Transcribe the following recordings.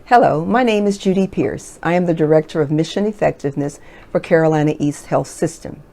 Hello, my name is Judy Pierce. I am the Director of Mission Effectiveness for CarolinaEast Health System.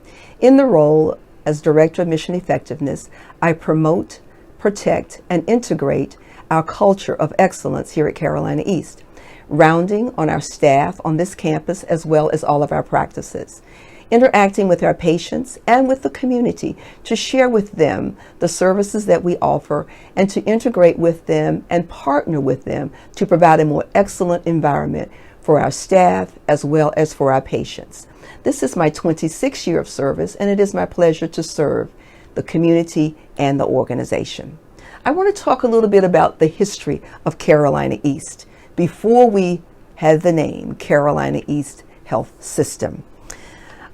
In the role as Director of Mission Effectiveness, I promote, protect, and integrate our culture of excellence here at CarolinaEast, rounding on our staff on this campus as well as all of our practices, interacting with our patients and with the community to share with them the services that we offer and to integrate with them and partner with them to provide a more excellent environment for our staff as well as for our patients. This is my 26th year of service, and it is my pleasure to serve the community and the organization. I want to talk a little bit about the history of CarolinaEast before we had the name CarolinaEast Health System.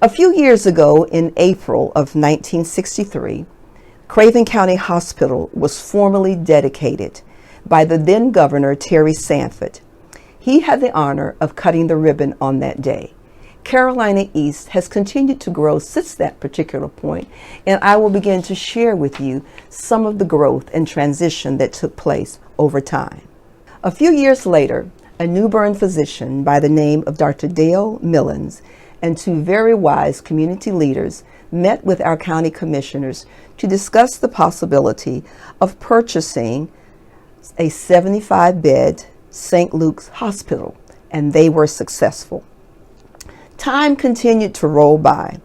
A few years ago, in April of 1963, Craven County Hospital was formally dedicated by the then Governor Terry Sanford. He had the honor of cutting the ribbon on that day. CarolinaEast has continued to grow since that particular point, and I will begin to share with you some of the growth and transition that took place over time. A few years later, a New Bern physician by the name of Dr. Dale Millens and two very wise community leaders met with our county commissioners to discuss the possibility of purchasing a 75-bed St. Luke's Hospital, and they were successful. Time continued to roll by,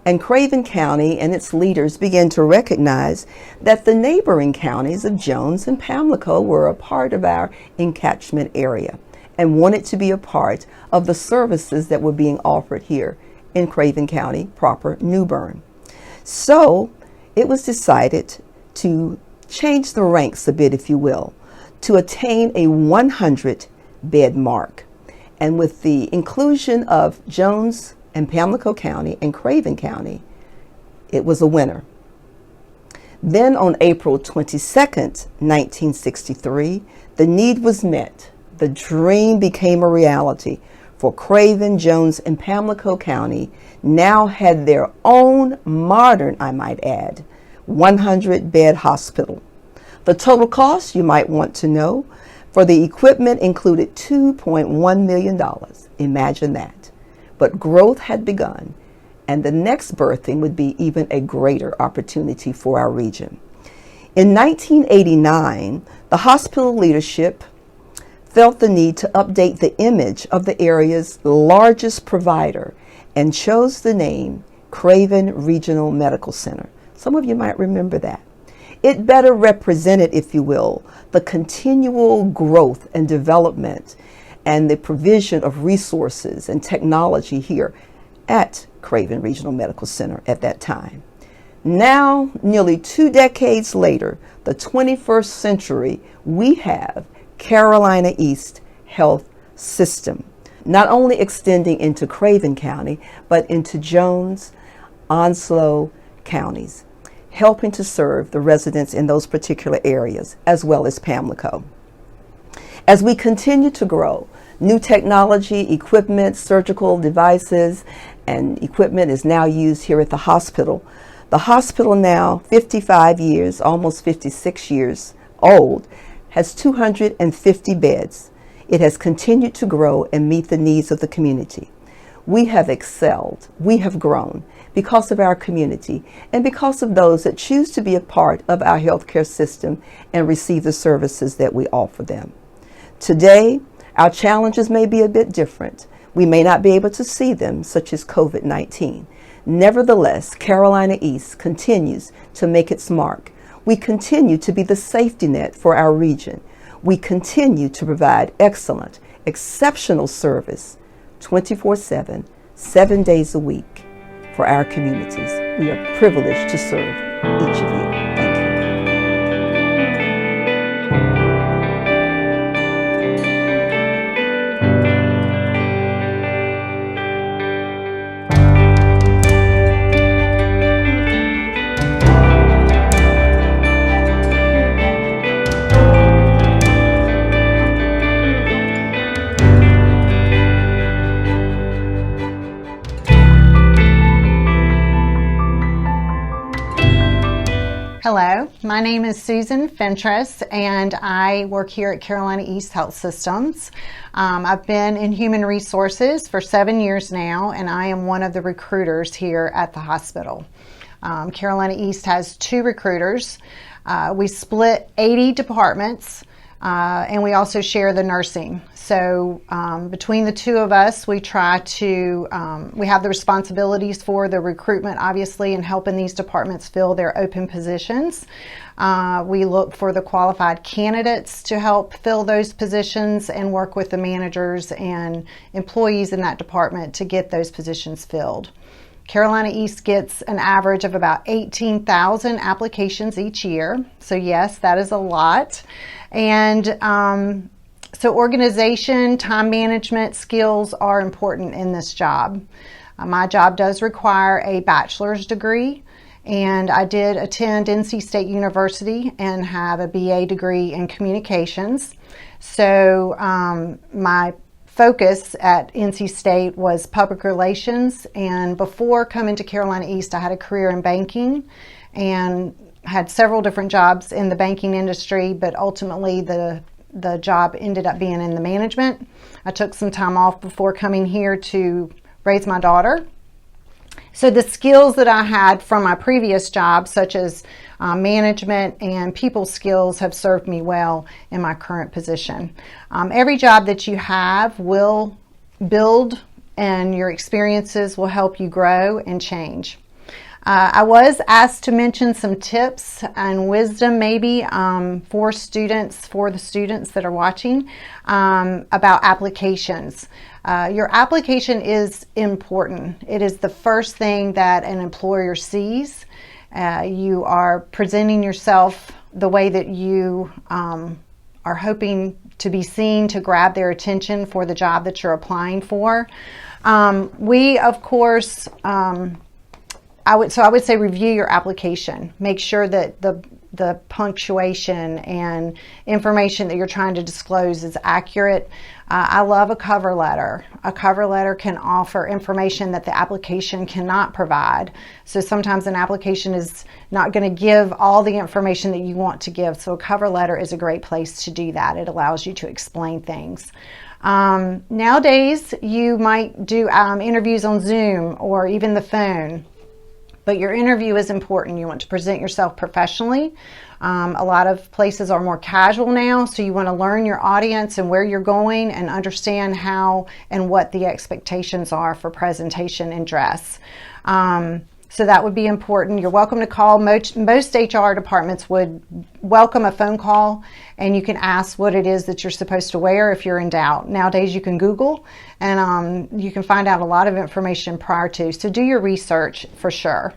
and Craven County and its leaders began to recognize that the neighboring counties of Jones and Pamlico were a part of our encatchment area and wanted to be a part of the services that were being offered here in Craven County, proper New Bern. So it was decided to change the ranks a bit, if you will, to attain a 100-bed mark. And with the inclusion of Jones and Pamlico County and Craven County, it was a winner. Then on April 22nd, 1963, the need was met. The dream became a reality, for Craven, Jones, and Pamlico County now had their own modern, I might add, 100-bed hospital. The total cost, you might want to know, for the equipment included $2.1 million. Imagine that. But growth had begun, and the next birthing would be even a greater opportunity for our region. In 1989, the hospital leadership felt the need to update the image of the area's largest provider and chose the name Craven Regional Medical Center. Some of you might remember that. It better represented, if you will, the continual growth and development and the provision of resources and technology here at Craven Regional Medical Center at that time. Now, nearly 2 decades later, the 21st century, we have CarolinaEast Health System, not only extending into Craven County, but into Jones, Onslow counties, helping to serve the residents in those particular areas, as well as Pamlico. As we continue to grow, new technology, equipment, surgical devices, and equipment is now used here at the hospital. The hospital now, 55 years, almost 56 years old, has 250 beds. It has continued to grow and meet the needs of the community. We have excelled, we have grown because of our community and because of those that choose to be a part of our healthcare system and receive the services that we offer them. Today, our challenges may be a bit different. We may not be able to see them, such as COVID-19. Nevertheless, CarolinaEast continues to make its mark. We continue to be the safety net for our region. We continue to provide excellent, exceptional service 24/7, 7 days a week for our communities. We are privileged to serve each of you. Thank you. Hello, my name is Susan Fentress, and I work here at Carolina East Health Systems. I've been in human resources for 7 years now, and I am one of the recruiters here at the hospital. Carolina East has 2 recruiters. We split 80 departments, and we also share the nursing. So between the 2 of us, we try to, we have the responsibilities for the recruitment, obviously, and helping these departments fill their open positions. We look for the qualified candidates to help fill those positions and work with the managers and employees in that department to get those positions filled. Carolina East gets an average of about 18,000 applications each year. So yes, that is a lot. And so organization, time management skills are important in this job. My job does require a bachelor's degree, and I did attend NC State University and have a BA degree in communications. So my focus at NC State was public relations, and before coming to Carolina East, I had a career in banking and had several different jobs in the banking industry, but ultimately the job ended up being in the management. I took some time off before coming here to raise my daughter. So the skills that I had from my previous job, such as management and people skills, have served me well in my current position. Every job that you have will build, and your experiences will help you grow and change. I was asked to mention some tips and wisdom maybe for the students that are watching about applications. Your application is important. It is the first thing that an employer sees. You are presenting yourself the way that you are hoping to be seen to grab their attention for the job that you're applying for. We, of course, I would say review your application. Make sure that the punctuation and information that you're trying to disclose is accurate. I love a cover letter. A cover letter can offer information that the application cannot provide. So sometimes an application is not going to give all the information that you want to give. So a cover letter is a great place to do that. It allows you to explain things. Nowadays, you might do interviews on Zoom or even the phone. But your interview is important. You want to present yourself professionally. A lot of places are more casual now, so you want to learn your audience and where you're going and understand how and what the expectations are for presentation and dress. So that would be important. You're welcome to call. Most HR departments would welcome a phone call, and you can ask what it is that you're supposed to wear if you're in doubt. Nowadays you can Google, and you can find out a lot of information prior to. So do your research for sure.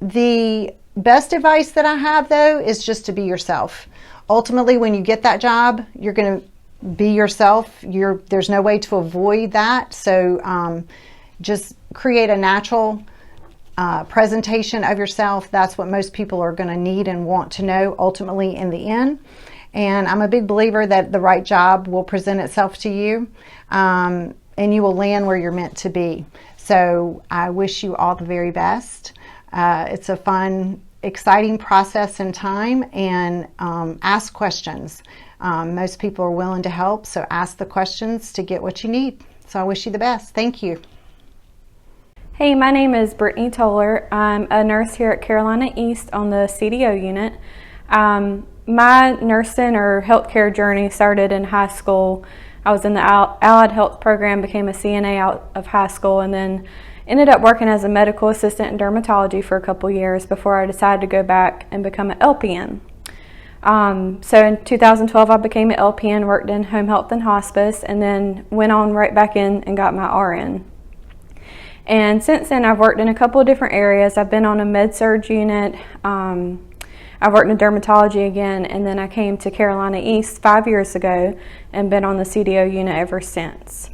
The best advice that I have, though, is just to be yourself. Ultimately, when you get that job, you're going to be yourself. There's no way to avoid that. So just create a natural presentation of yourself. That's what most people are going to need and want to know ultimately in the end. And I'm a big believer that the right job will present itself to you, and you will land where you're meant to be. So I wish you all the very best. It's a fun, exciting process and time, and ask questions. Most people are willing to help, so ask the questions to get what you need. So I wish you the best. Thank you. Hey, my name is Brittany Toller. I'm a nurse here at Carolina East on the CDO unit. My nursing or healthcare journey started in high school. I was in the allied health program, became a CNA out of high school, and then ended up working as a medical assistant in dermatology for a couple years before I decided to go back and become an LPN. So in 2012, I became an LPN, worked in home health and hospice, and then went on right back in and got my RN. And since then, I've worked in a couple of different areas. I've been on a med-surg unit. I've worked in dermatology again, and then I came to Carolina East 5 years ago and been on the CDO unit ever since.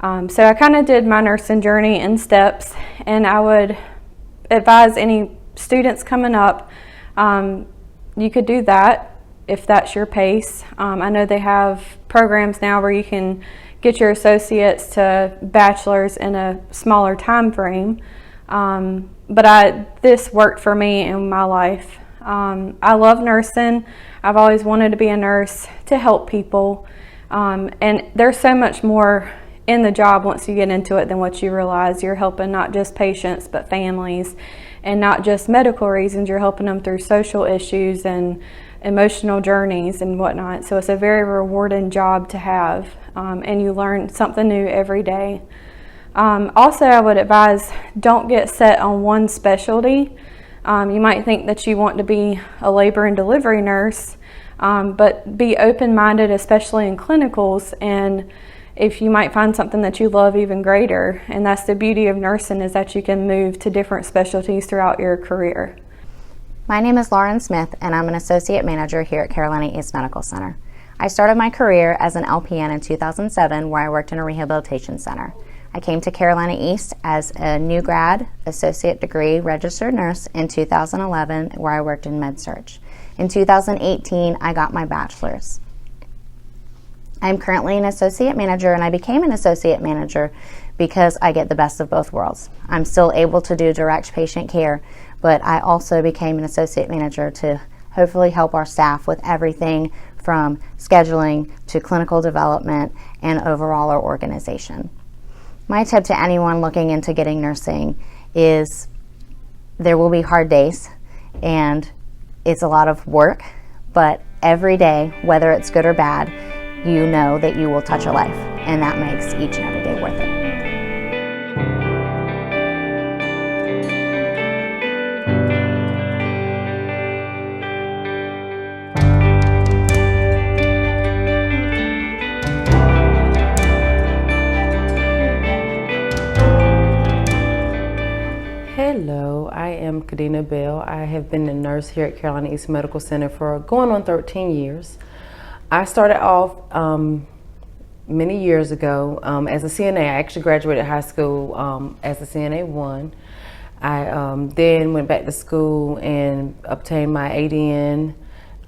So I kind of did my nursing journey in steps, and I would advise any students coming up, you could do that if that's your pace. I know they have programs now where you can get your associates to bachelor's in a smaller time frame. But this worked for me in my life. I love nursing. I've always wanted to be a nurse to help people. And there's so much more in the job once you get into it than what you realize. You're helping not just patients, but families, and not just medical reasons. You're helping them through social issues and emotional journeys and whatnot. So it's a very rewarding job to have, and you learn something new every day. Also, I would advise, don't get set on one specialty. You might think that you want to be a labor and delivery nurse, but be open-minded, especially in clinicals, and if you might find something that you love even greater. And that's the beauty of nursing, is that you can move to different specialties throughout your career. My name is Lauren Smith, and I'm an associate manager here at Carolina East Medical Center. I started my career as an LPN in 2007, where I worked in a rehabilitation center. I came to Carolina East as a new grad, associate degree registered nurse in 2011, where I worked in med-surg. In 2018, I got my bachelor's. I'm currently an associate manager, and I became an associate manager because I get the best of both worlds. I'm still able to do direct patient care, but I also became an associate manager to hopefully help our staff with everything from scheduling to clinical development and overall our organization. My tip to anyone looking into getting nursing is there will be hard days and it's a lot of work, but every day, whether it's good or bad, you know that you will touch a life, and that makes each and every day worth it. Hello, I am Katherine Bell. I have been a nurse here at Carolina East Medical Center for going on 13 years. I started off many years ago as a CNA. I actually graduated high school as a CNA 1. I then went back to school and obtained my ADN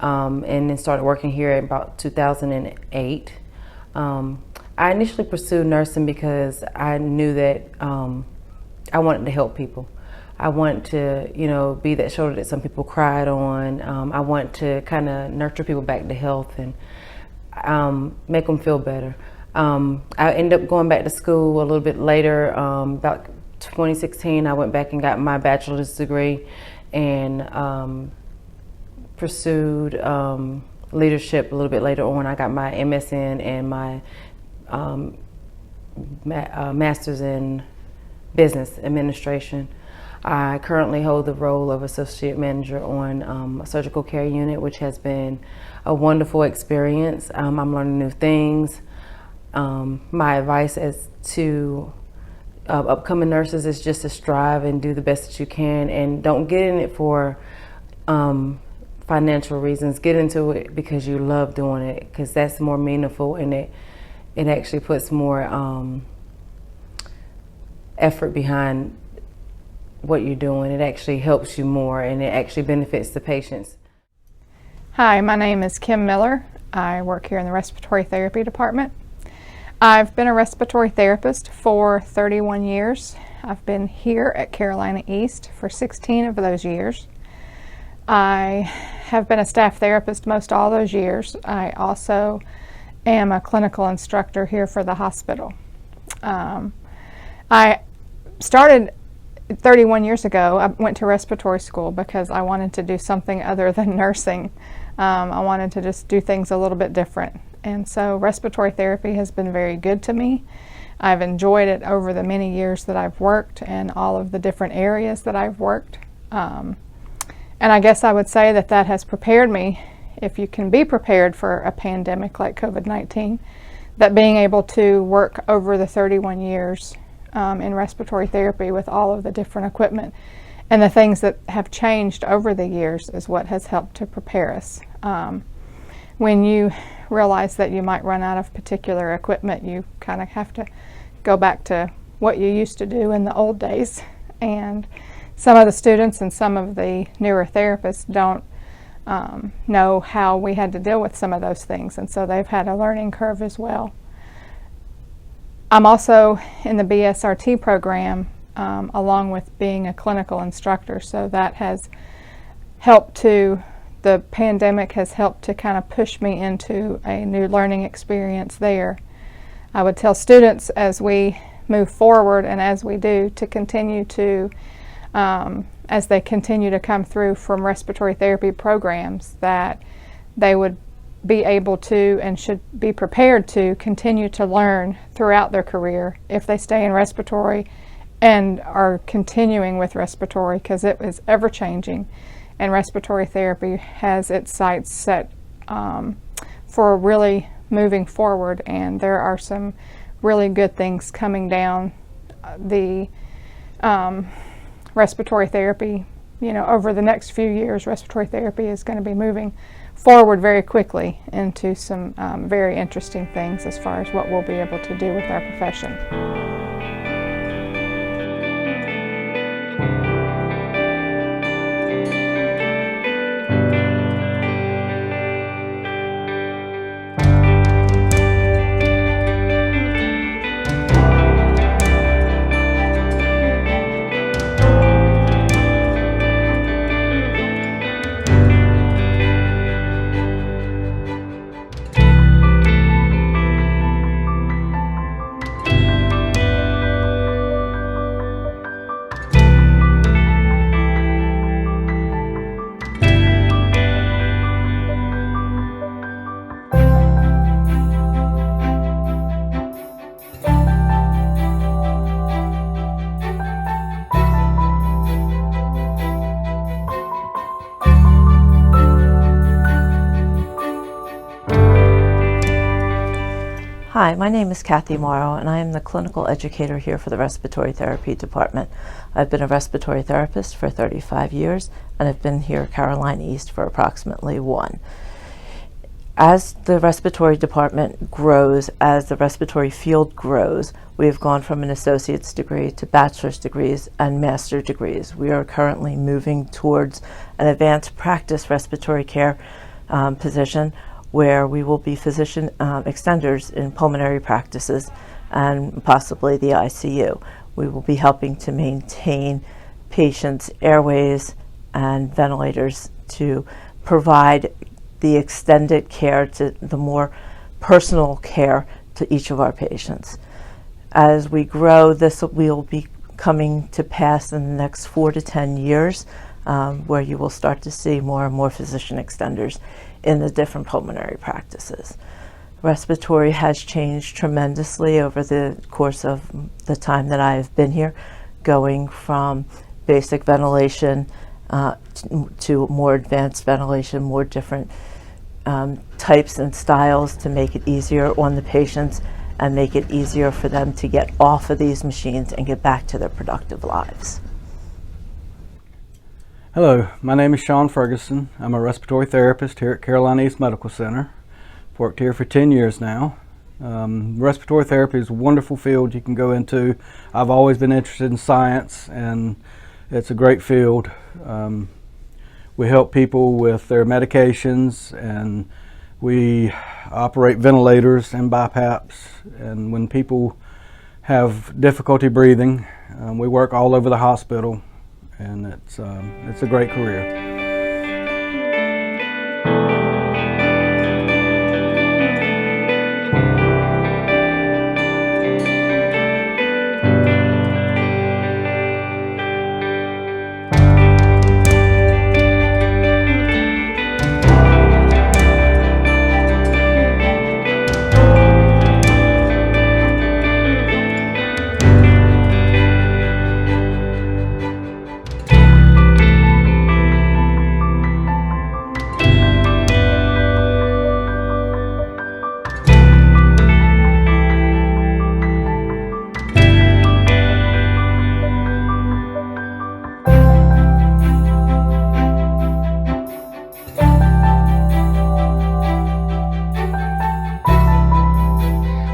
and then started working here in about 2008. I initially pursued nursing because I knew that I wanted to help people. I wanted to, be that shoulder that some people cried on. I want to kind of nurture people back to health and make them feel better. I ended up going back to school a little bit later. About 2016, I went back and got my bachelor's degree and pursued leadership a little bit later on. I got my MSN and my master's in business administration. I currently hold the role of associate manager on a surgical care unit, which has been a wonderful experience. I'm learning new things. My advice as to upcoming nurses is just to strive and do the best that you can, and don't get in it for financial reasons. Get into it because you love doing it, because that's more meaningful, and it actually puts more effort behind what you're doing. It actually helps you more, and it actually benefits the patients. Hi, my name is Kim Miller. I work here in the respiratory therapy department. I've been a respiratory therapist for 31 years. I've been here at Carolina East for 16 of those years. I have been a staff therapist most all those years. I also am a clinical instructor here for the hospital. I started 31 years ago. I went to respiratory school because I wanted to do something other than nursing. I wanted to just do things a little bit different. And so respiratory therapy has been very good to me. I've enjoyed it over the many years that I've worked and all of the different areas that I've worked. And I guess I would say that that has prepared me, if you can be prepared for a pandemic like COVID-19, that being able to work over the 31 years in respiratory therapy with all of the different equipment and the things that have changed over the years is what has helped to prepare us. When you realize that you might run out of particular equipment, you kind of have to go back to what you used to do in the old days. And some of the students and some of the newer therapists don't know how we had to deal with some of those things, and so they've had a learning curve as well. I'm also in the BSRT program along with being a clinical instructor. So that has helped the pandemic has helped to kind of push me into a new learning experience there. I would tell students as we move forward and as we do to continue to, as they continue to come through from respiratory therapy programs, that they would be able to and should be prepared to continue to learn throughout their career if they stay in respiratory and are continuing with respiratory, because it is ever changing, and respiratory therapy has its sights set for really moving forward, and there are some really good things coming down the respiratory therapy. Over the next few years, respiratory therapy is going to be moving forward very quickly into some very interesting things as far as what we'll be able to do with our profession. Hi, my name is Kathy Morrow, and I am the clinical educator here for the Respiratory Therapy Department. I've been a respiratory therapist for 35 years, and I've been here at Carolina East for approximately 1. As the respiratory department grows, as the respiratory field grows, we have gone from an associate's degree to bachelor's degrees and master's degrees. We are currently moving towards an advanced practice respiratory care position, where we will be physician extenders in pulmonary practices and possibly the ICU. We will be helping to maintain patients' airways and ventilators to provide the extended care, to the more personal care to each of our patients. As we grow, this will be coming to pass in the next 4 to 10 years, where you will start to see more and more physician extenders in the different pulmonary practices. Respiratory has changed tremendously over the course of the time that I have been here, going from basic ventilation to more advanced ventilation, more different types and styles to make it easier on the patients and make it easier for them to get off of these machines and get back to their productive lives. Hello, my name is Sean Ferguson. I'm a respiratory therapist here at Carolina East Medical Center. I've worked here for 10 years now. Respiratory therapy is a wonderful field you can go into. I've always been interested in science, and it's a great field. We help people with their medications, and we operate ventilators and BiPAPs. And when people have difficulty breathing, we work all over the hospital. And it's a great career.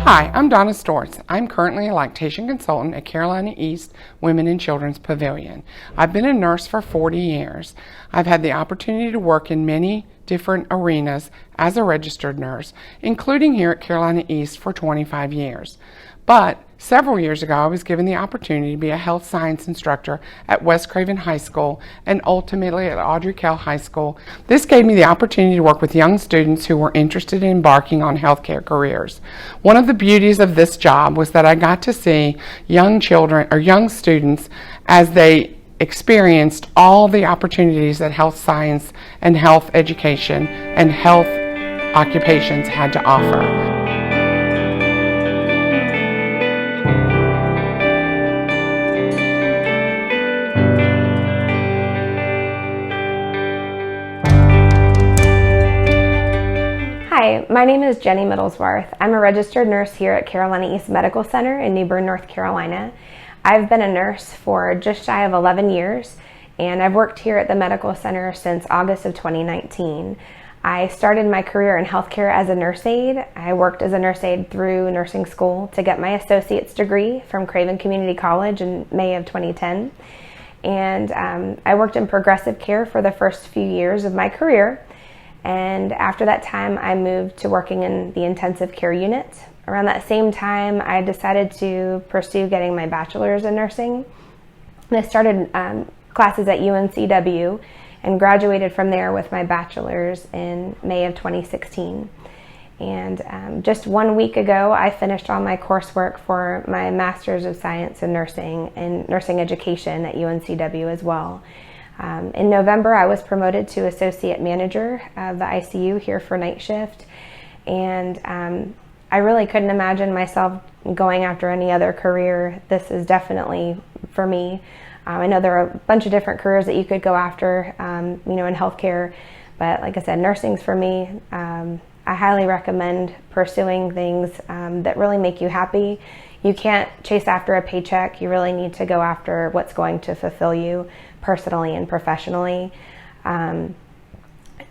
Hi, I'm Donna Stewarts. I'm currently a lactation consultant at Carolina East Women and Children's Pavilion. I've been a nurse for 40 years. I've had the opportunity to work in many different arenas as a registered nurse, including here at Carolina East for 25 years. But Several years ago, I was given the opportunity to be a health science instructor at West Craven High School and ultimately at Audrey Kell High School. This gave me the opportunity to work with young students who were interested in embarking on healthcare careers. One of the beauties of this job was that I got to see young children or young students as they experienced all the opportunities that health science and health education and health occupations had to offer. Hi, my name is Jenny Middlesworth. I'm a registered nurse here at Carolina East Medical Center in New Bern, North Carolina. I've been a nurse for just shy of 11 years, and I've worked here at the medical center since August of 2019. I started my career in healthcare as a nurse aide. I worked as a nurse aide through nursing school to get my associate's degree from Craven Community College in May of 2010. And I worked in progressive care for the first few years of my career. And after that time, I moved to working in the intensive care unit. Around that same time, I decided to pursue getting my bachelor's in nursing. And I started classes at UNCW and graduated from there with my bachelor's in May of 2016. And just 1 week ago, I finished all my coursework for my Master's of Science in Nursing and Nursing Education at UNCW as well. In November, I was promoted to Associate Manager of the ICU here for night shift, and I really couldn't imagine myself going after any other career. This is definitely for me. I know there are a bunch of different careers that you could go after, in healthcare, but like I said, nursing's for me. I highly recommend pursuing things that really make you happy. You can't chase after a paycheck. You really need to go after what's going to fulfill you personally and professionally. They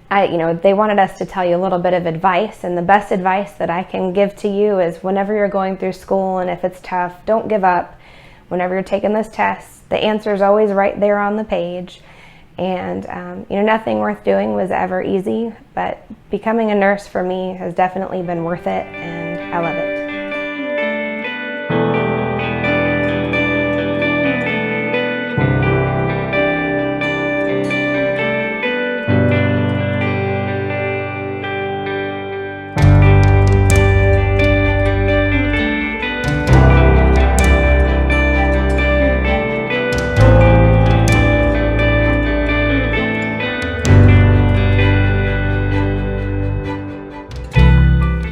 wanted us to tell you a little bit of advice, and the best advice that I can give to you is whenever you're going through school and if it's tough, don't give up. Whenever you're taking those tests, the answer is always right there on the page. And nothing worth doing was ever easy, but becoming a nurse for me has definitely been worth it, and I love it.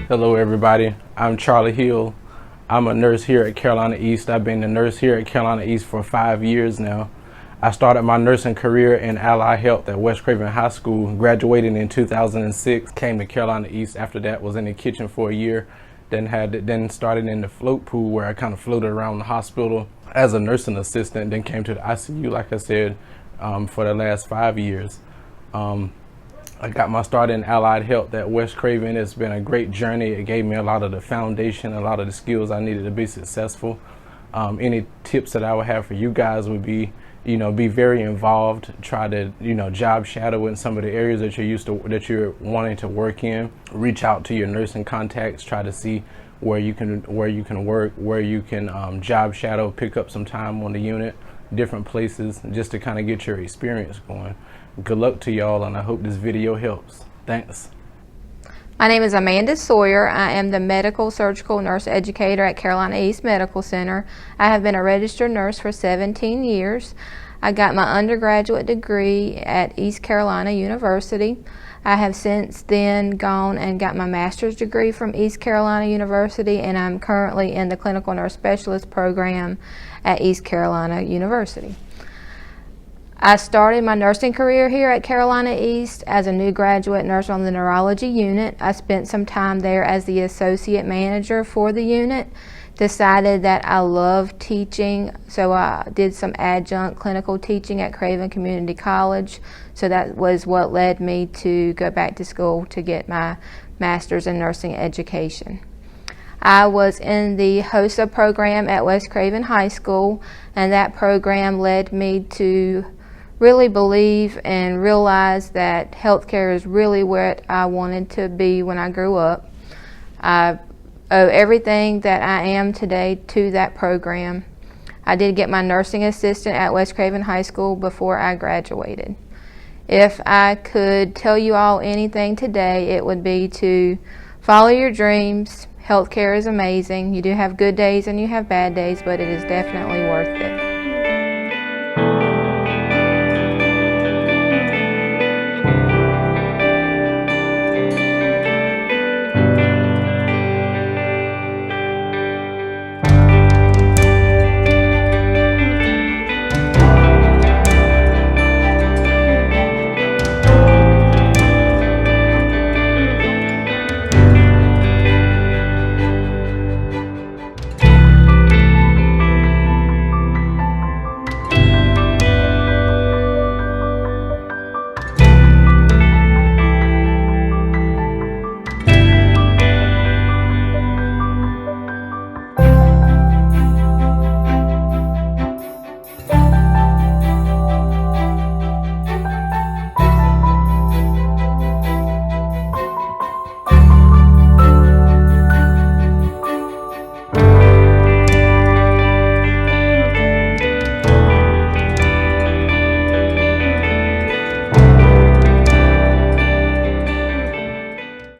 Hello everybody, I'm Charlie Hill. I'm a nurse here at Carolina East. I've been a nurse here at Carolina East for 5 years now. I started my nursing career in allied health at West Craven High School, graduated in 2006, came to Carolina East. After that, was in the kitchen for a year, then started in the float pool where I kind of floated around the hospital as a nursing assistant, then came to the ICU, like I said, for the last 5 years. I got my start in allied health at West Craven. It's been a great journey. It gave me a lot of the foundation, a lot of the skills I needed to be successful. Any tips that I would have for you guys would be, be very involved. Try to, job shadow in some of the areas that you're wanting to work in. Reach out to your nursing contacts. Try to see where you can work, where you can job shadow, pick up some time on the unit, different places, just to kind of get your experience going. Good luck to y'all, and I hope this video helps. Thanks. My name is Amanda Sawyer. I am the medical surgical nurse educator at Carolina East Medical Center. I have been a registered nurse for 17 years. I got my undergraduate degree at East Carolina University. I have since then gone and got my master's degree from East Carolina University, and I'm currently in the clinical nurse specialist program at East Carolina University. I started my nursing career here at Carolina East as a new graduate nurse on the neurology unit. I spent some time there as the associate manager for the unit. Decided that I loved teaching, so I did some adjunct clinical teaching at Craven Community College. So that was what led me to go back to school to get my master's in nursing education. I was in the HOSA program at West Craven High School, and that program led me to really believe and realize that healthcare is really what I wanted to be when I grew up. I owe everything that I am today to that program. I did get my nursing assistant at West Craven High School before I graduated. If I could tell you all anything today, it would be to follow your dreams. Healthcare is amazing. You do have good days and you have bad days, but it is definitely worth it.